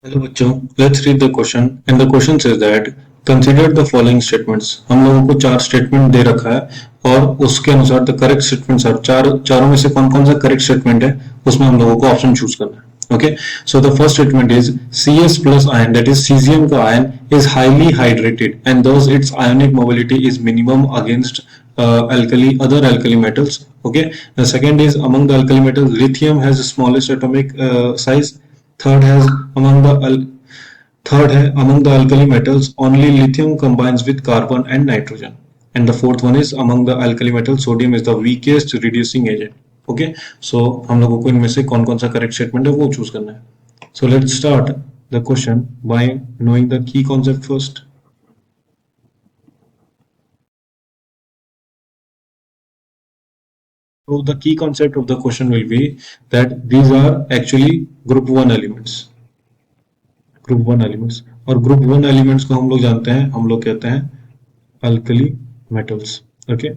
Hello बच्चों, let's read the question and the question says that consider the following statements. हम लोगों को चार स्टेटमेंट दे रखा है और उसके अनुसार द करेक्ट स्टेटमेंट्स आर चारों में से कौन कौन सा करेक्ट स्टेटमेंट है उसमें हम लोगों को ऑप्शन चूज करना है। Okay, so the first statement is Cs plus ion that is caesium का ion is highly hydrated and thus its ionic mobility is minimum against other alkali metals. Okay, the second is among the alkali metals lithium has the smallest atomic size. Third has among the third है among the alkali metals only lithium combines with carbon and nitrogen. And the fourth one is among the alkali metals sodium is the weakest reducing agent. Okay, so हम लोगों को इनमें से कौन कौन सा correct statement है वो चूज करना है. So let's start the question by knowing the key concept first. So the key concept of the question will be that these are actually group 1 elements. Group one elements, और group one elements को हम लोग जानते हैं, हम लोग कहते हैं alkali metals. Okay,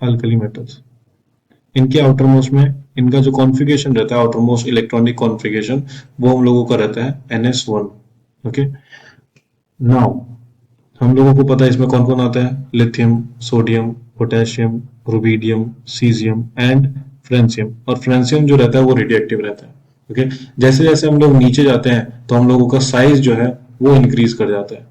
alkali metals. इनके आउटर मोस्ट में इनका जो कॉन्फ़िगरेशन रहता है, आउटर मोस्ट इलेक्ट्रॉनिक कॉन्फ़िगरेशन, वो हम लोगों का रहता है NS1. ओके, नाउ हम लोगों को पता है इसमें कौन कौन आता है, lithium, sodium, potassium, rubidium, caesium and francium. और फ्रेंसियम जो रहता है वो रेडियो एक्टिव रहता है. ओके, जैसे जैसे हम लोग नीचे जाते हैं तो हम लोगों का साइज जो है वो इंक्रीज कर जाता है.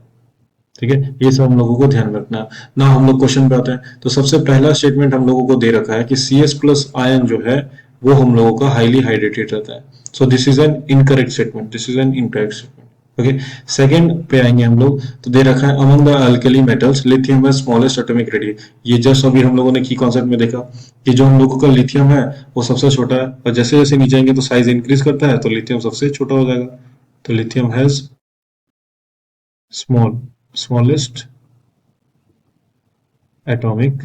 ठीक है, ये सब हम लोगों को ध्यान रखना है. ना हम लोग क्वेश्चन पे आते हैं तो सबसे पहला स्टेटमेंट हम लोगों को दे रखा है कि CS प्लस आयन जो है वो हम लोगों का हाईली हाइड्रेटेड रहता है. सो this is an incorrect statement, this is an incorrect statement. Okay, second पे आएंगे हम लोग तो दे रखा है among the alkali metals lithium है स्मॉलेस्ट एटॉमिक रेडियस. ये जस्ट अभी हम लोगों ने की कॉन्सेप्ट में देखा कि जो हम लोगों का लिथियम है वो सबसे छोटा है, और जैसे जैसे नीचे आएंगे तो साइज इंक्रीज करता है तो लिथियम सबसे छोटा हो जाएगा. तो lithium has smallest atomic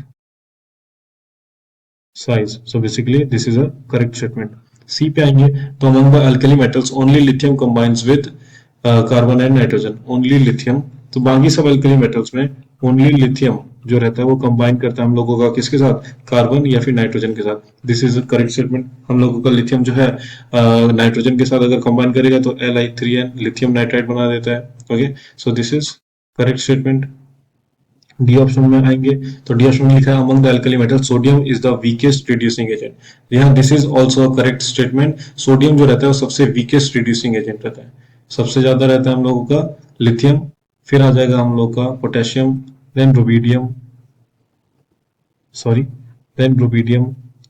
size. So basically this is a correct statement. C पे आएंगे तो among the alkali metals only lithium combines with carbon and nitrogen. Only lithium, तो बाकी सब alkali metals में only lithium जो रहता है वो combine करता है हम लोगों का किसके साथ, कार्बन या फिर नाइट्रोजन के साथ. This is correct statement. हम लोगों का लिथियम जो है नाइट्रोजन के साथ अगर कंबाइन करेगा तो Li3n लिथियम नाइट्राइड बना देता है. Okay, so this is correct statement. D option में आएंगे तो डी ऑप्शन में लिखा है among the alkali metals sodium is the weakest reducing agent. यहाँ this is also a correct statement. Sodium जो रहता है वो सबसे वीकेस्ट रिड्यूसिंग एजेंट रहता है. सबसे ज्यादा रहता है हम लोगों का लिथियम, फिर आ जाएगा हम लोग का potassium, then rubidium,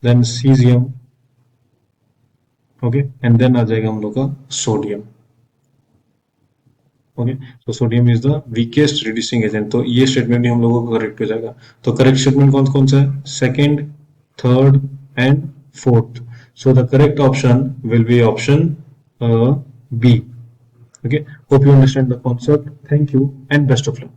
then caesium. Okay, and then आ जाएगा हम लोग का सोडियम. ओके, तो sodium is the weakest reducing agent. तो ये स्टेटमेंट भी हम लोगों को करेक्ट हो जाएगा. तो करेक्ट स्टेटमेंट कौन कौन सा है, second, third and fourth. So the correct option will be option B. Okay, hope you understand the concept. Thank you and best of luck.